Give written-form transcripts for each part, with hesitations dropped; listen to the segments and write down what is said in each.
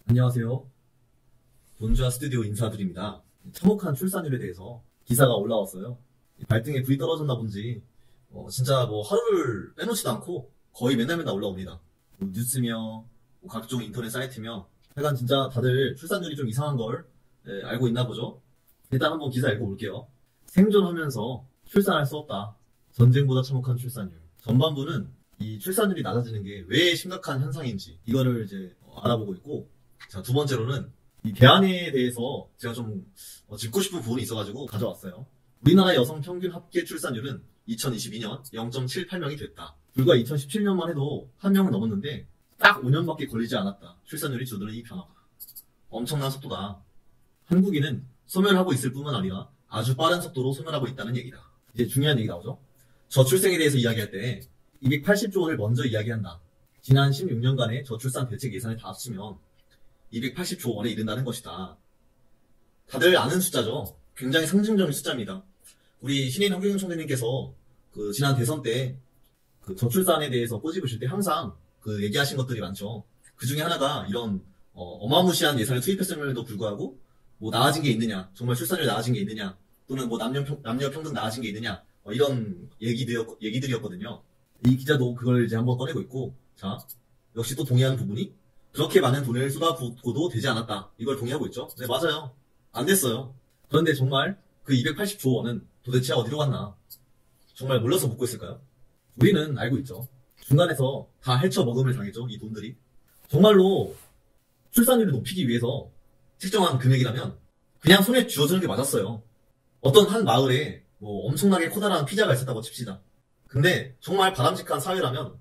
안녕하세요. 돈주아 스튜디오 인사드립니다. 참혹한 출산율에 대해서 기사가 올라왔어요. 발등에 불이 떨어졌나 본지 진짜 뭐 하루를 빼놓지도 않고 거의 맨날 올라옵니다. 뭐 뉴스며 뭐 각종 인터넷 사이트며 하여간 진짜 다들 출산율이 좀 이상한 걸 알고 있나 보죠. 일단 한번 기사 읽어볼게요. 생존하면서 출산할 수 없다. 전쟁보다 참혹한 출산율. 전반부는 이 출산율이 낮아지는 게 왜 심각한 현상인지 이거를 이제 알아보고 있고, 자, 두 번째로는 이 대안에 대해서 제가 좀 짚고 싶은 부분이 있어가지고 가져왔어요. 우리나라 여성 평균 합계 출산율은 2022년 0.78명이 됐다. 불과 2017년만 해도 1명을 넘었는데 딱 5년밖에 걸리지 않았다. 출산율이 줄어드는 이 변화가. 엄청난 속도다. 한국인은 소멸하고 있을 뿐만 아니라 아주 빠른 속도로 소멸하고 있다는 얘기다. 이제 중요한 얘기 나오죠. 저출생에 대해서 이야기할 때 280조 원을 먼저 이야기한다. 지난 16년간의 저출산 대책 예산을 다 합치면 280조 원에 이른다는 것이다. 다들 아는 숫자죠. 굉장히 상징적인 숫자입니다. 우리 신인 허경영 총재님께서 그 지난 대선 때 그 저출산에 대해서 꼬집으실 때 항상 그 얘기하신 것들이 많죠. 그 중에 하나가 이런 어마무시한 예산을 투입했음에도 불구하고 뭐 나아진 게 있느냐, 정말 출산율 나아진 게 있느냐, 또는 뭐 남녀 평등 나아진 게 있느냐, 이런 얘기들이었거든요. 이 기자도 그걸 이제 한번 꺼내고 있고, 자, 역시 또 동의하는 부분이 그렇게 많은 돈을 쏟아붓고도 되지 않았다. 이걸 동의하고 있죠. 네, 맞아요. 안 됐어요. 그런데 정말 그 280조 원은 도대체 어디로 갔나? 정말 몰라서 묻고 있을까요? 우리는 알고 있죠. 중간에서 다 헤쳐먹음을 당했죠. 이 돈들이. 정말로 출산율을 높이기 위해서 책정한 금액이라면 그냥 손에 쥐어주는 게 맞았어요. 어떤 한 마을에 뭐 엄청나게 커다란 피자가 있었다고 칩시다. 근데 정말 바람직한 사회라면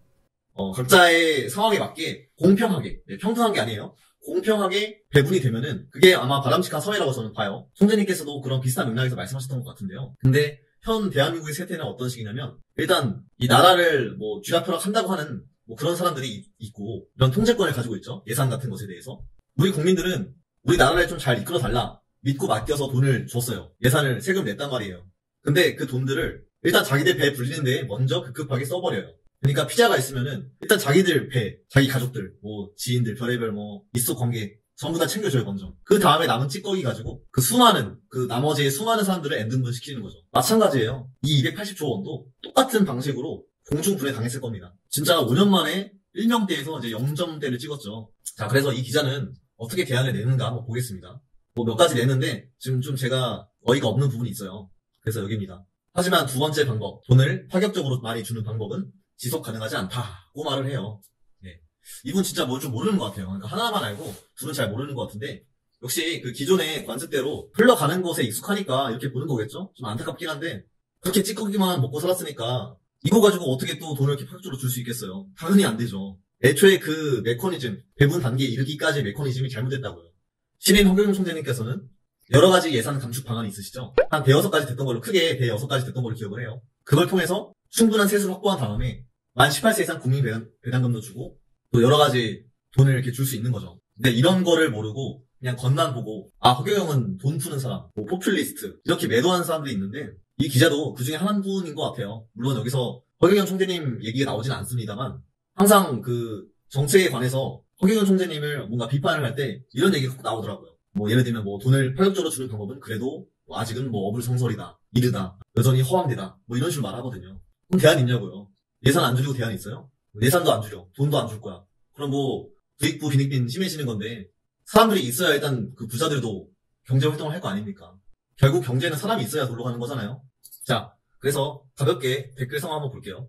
각자의 상황에 맞게 공평하게, 네, 평등한 게 아니에요. 공평하게 배분이 되면은 그게 아마 바람직한 사회라고 저는 봐요. 총재님께서도 그런 비슷한 맥락에서 말씀하셨던 것 같은데요. 근데 현 대한민국의 세태는 어떤 식이냐면, 일단 이 나라를 뭐 쥐락펴락 한다고 하는 뭐 그런 사람들이 있고, 이런 통제권을 가지고 있죠. 예산 같은 것에 대해서. 우리 국민들은 우리 나라를 좀 잘 이끌어 달라 믿고 맡겨서 돈을 줬어요. 예산을 세금 냈단 말이에요. 근데 그 돈들을 일단 자기들 배 불리는데 먼저 급급하게 써버려요. 그러니까 피자가 있으면은 일단 자기들 배, 자기 가족들, 뭐 지인들, 별의별 뭐 일속 관계 전부 다 챙겨줘요 먼저. 그 다음에 남은 찌꺼기 가지고 그 나머지의 수많은 사람들을 엔등분 시키는 거죠. 마찬가지예요. 이 280조 원도 똑같은 방식으로 공중분해 당했을 겁니다. 진짜 5년 만에 1명대에서 이제 0점대를 찍었죠. 자, 그래서 이 기자는 어떻게 대안을 내는가 한번 보겠습니다. 뭐 몇 가지 내는데 지금 좀 제가 어이가 없는 부분이 있어요. 그래서 여기입니다. 하지만 두 번째 방법, 돈을 파격적으로 많이 주는 방법은 지속 가능하지 않다고 말을 해요. 네. 이분 진짜 뭐 좀 모르는 것 같아요. 그러니까 하나만 알고 둘은 잘 모르는 것 같은데, 역시 그 기존의 관습대로 흘러가는 것에 익숙하니까 이렇게 보는 거겠죠? 좀 안타깝긴 한데, 그렇게 찌꺼기만 먹고 살았으니까 이거 가지고 어떻게 또 돈을 이렇게 파격적으로 줄 수 있겠어요? 당연히 안 되죠. 애초에 그 메커니즘, 배분 단계에 이르기까지의 메커니즘이 잘못됐다고요. 신인 허경영 총재님께서는 여러 가지 예산 감축 방안이 있으시죠? 한 대여섯 가지 됐던 걸로, 크게 대여섯 가지 됐던 걸로 기억을 해요. 그걸 통해서 충분한 세수를 확보한 다음에 만 18세 이상 국민 배당금도 주고 또 여러 가지 돈을 이렇게 줄 수 있는 거죠. 근데 이런 거를 모르고 그냥 겉만 보고, 아, 허경영은 돈 푸는 사람, 뭐 포퓰리스트 이렇게 매도하는 사람들이 있는데, 이 기자도 그 중에 한 분인 것 같아요. 물론 여기서 허경영 총재님 얘기가 나오진 않습니다만, 항상 그 정책에 관해서 허경영 총재님을 뭔가 비판을 할 때 이런 얘기가 꼭 나오더라고요. 뭐 예를 들면 뭐 돈을 파격적으로 주는 방법은 그래도 뭐 아직은 뭐 어불성설이다, 이르다, 여전히 허황되다, 뭐 이런 식으로 말하거든요. 그럼 대안이 있냐고요. 예산 안 줄이고 대안이 있어요? 예산도 안 줄여, 돈도 안 줄 거야. 그럼 뭐 부익부 빈익빈 심해지는 건데, 사람들이 있어야 일단 그 부자들도 경제 활동을 할 거 아닙니까? 결국 경제는 사람이 있어야 돌로 가는 거잖아요. 자, 그래서 가볍게 댓글 상황 한번 볼게요.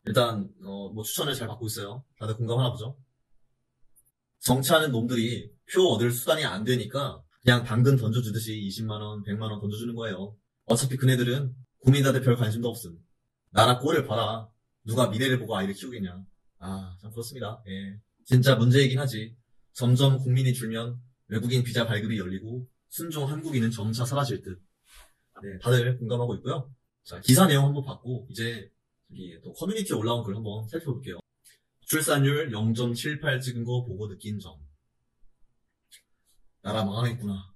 일단 뭐 추천을 잘 받고 있어요. 다들 공감하나 보죠? 정치하는 놈들이 표 얻을 수단이 안 되니까 그냥 당근 던져주듯이 20만원, 100만원 던져주는 거예요. 어차피 그네들은 국민한테 별 관심도 없음. 나라 꼴을 봐라. 누가 미래를 보고 아이를 키우겠냐. 아, 참 그렇습니다. 예. 진짜 문제이긴 하지. 점점 국민이 줄면 외국인 비자 발급이 열리고 순종 한국인은 점차 사라질 듯. 네, 다들 공감하고 있고요. 자, 기사 내용 한번 봤고, 이제 여기 또 커뮤니티에 올라온 글 한번 살펴볼게요. 출산율 0.78 찍은 거 보고 느낀 점. 나라 망하겠구나.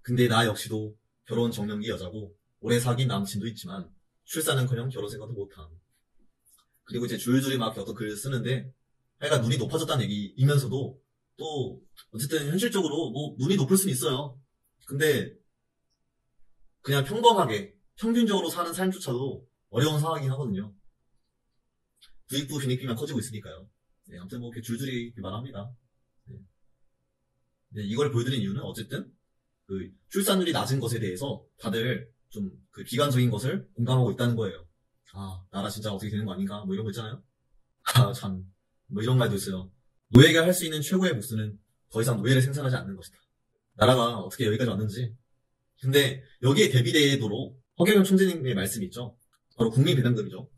근데 나 역시도 결혼 정년기 여자고 오래 사귄 남친도 있지만 출산은커녕 결혼 생각도 못함. 그리고 이제 줄줄이 막 어떤 글을 쓰는데, 하여간 눈이 높아졌다는 얘기이면서도 또 어쨌든 현실적으로 뭐 눈이 높을 수는 있어요. 근데 그냥 평범하게 평균적으로 사는 삶조차도 어려운 상황이긴 하거든요. 부익부 빈익비만 커지고 있으니까요. 네, 아무튼 뭐 이렇게 줄줄이 말합니다. 네. 네, 이걸 보여드린 이유는 어쨌든 그 출산율이 낮은 것에 대해서 다들 좀 그 비관적인 것을 공감하고 있다는 거예요. 아, 나라 진짜 어떻게 되는 거 아닌가? 뭐 이런 거 있잖아요. 아, 참. 뭐 이런 말도 있어요. 노예가 할 수 있는 최고의 복수는 더 이상 노예를 생산하지 않는 것이다. 나라가 어떻게 여기까지 왔는지. 근데 여기에 대비되도록 허경영 총재님의 말씀이 있죠. 바로 국민배당금이죠.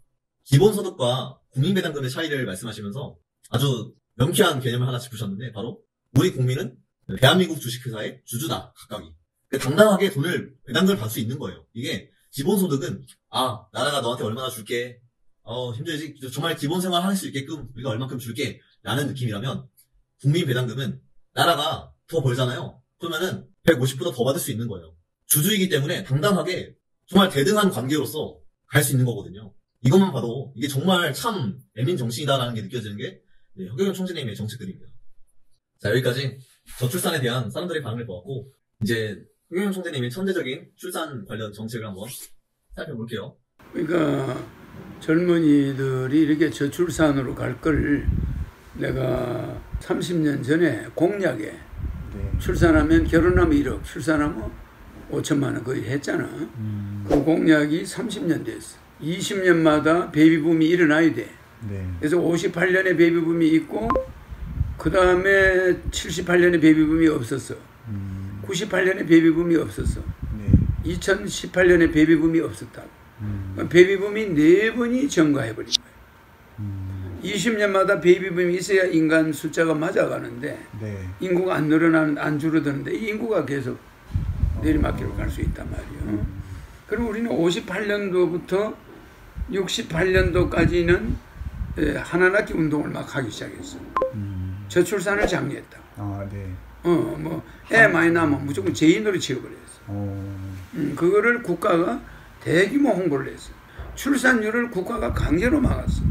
기본소득과 국민배당금의 차이를 말씀하시면서 아주 명쾌한 개념을 하나 짚으셨는데 바로 우리 국민은 대한민국 주식회사의 주주다. 각각이. 당당하게 돈을 배당금을 받을 수 있는 거예요. 이게 기본소득은 아 나라가 너한테 얼마나 줄게 힘들지 정말 기본생활 할 수 있게끔 우리가 얼만큼 줄게 라는 느낌이라면 국민배당금은 나라가 더 벌잖아요. 그러면은 150보다 더 받을 수 있는 거예요. 주주이기 때문에 당당하게 정말 대등한 관계로서 갈 수 있는 거거든요. 이것만 봐도 이게 정말 참 애민 정신이다라는 게 느껴지는 게 허경영 총재님의 정책들입니다. 자 여기까지 저출산에 대한 사람들의 반응을 보았고 이제 허경영 총재님의 천재적인 출산 관련 정책을 한번 살펴볼게요. 그러니까 젊은이들이 이렇게 저출산으로 갈 걸 내가 30년 전에 공약에 출산하면 결혼하면 1억, 출산하면 5천만 원 거의 했잖아. 그 공약이 30년 됐어. 20년마다 베이비붐이 일어나야 돼. 그래서 58년에 베이비붐이 있고 그 다음에 78년에 베이비붐이 없었어. 98년에 베이비붐이 없었어. 2018년에 베이비붐이 없었다고. 베이비붐이 4번이 증가해버린 거예요. 20년마다 베이비붐이 있어야 인간 숫자가 맞아가는데 인구가 안 늘어나는, 안 줄어드는데 이 인구가 계속 내리막길로 갈 수 있단 말이에요. 그리고 우리는 58년도부터 68년도까지는 하나 낳기 운동을 막 하기 시작했어. 저출산을 장려했다. 애 많이 낳으면 무조건 죄인으로 취급을 했어. 그거를 국가가 대규모 홍보를 했어. 출산율을 국가가 강제로 막았어.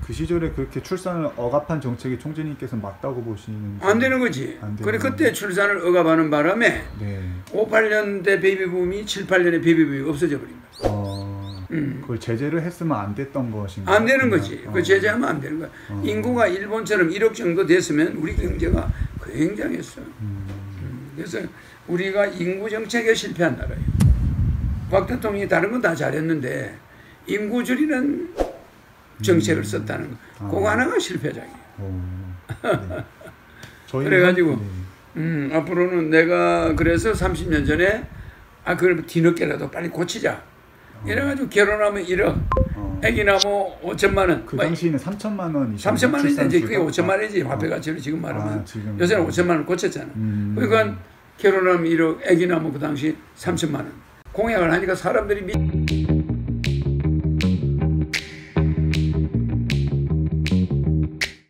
그 시절에 그렇게 출산을 억압한 정책이 총재님께서 맞다고 보시는 안 되는 거지. 그래 그때 출산을 억압하는 바람에 58년대 베이비붐이 78년에 베이비붐이 없어져 버린 거야. 그걸 제재를 했으면 안 됐던 것인가? 안 되는 거지. 그 제재하면 안 되는 거야. 인구가 일본처럼 1억 정도 됐으면 우리 경제가 굉장했어. 그래서 우리가 인구 정책에 실패한 나라예요. 박 대통령이 다른 건 다 잘했는데 인구 줄이는 정책을 썼다는 거. 그거 하나가 실패작이에요. 그래가지고 앞으로는 내가 그래서 30년 전에 그걸 뒤늦게라도 빨리 고치자. 이래가지고 결혼하면 1억, 애기 낳으면 5천만 원. 그 당시에는 3천만 원이 3천만 원인데 이제 그게 5천만 원이지 화폐 가치로 지금 말하면. 요새는 5천만 원 고쳤잖아. 그러니까 결혼하면 1억, 애기 낳으면 그 당시 3천만 원. 공약을 하니까 사람들이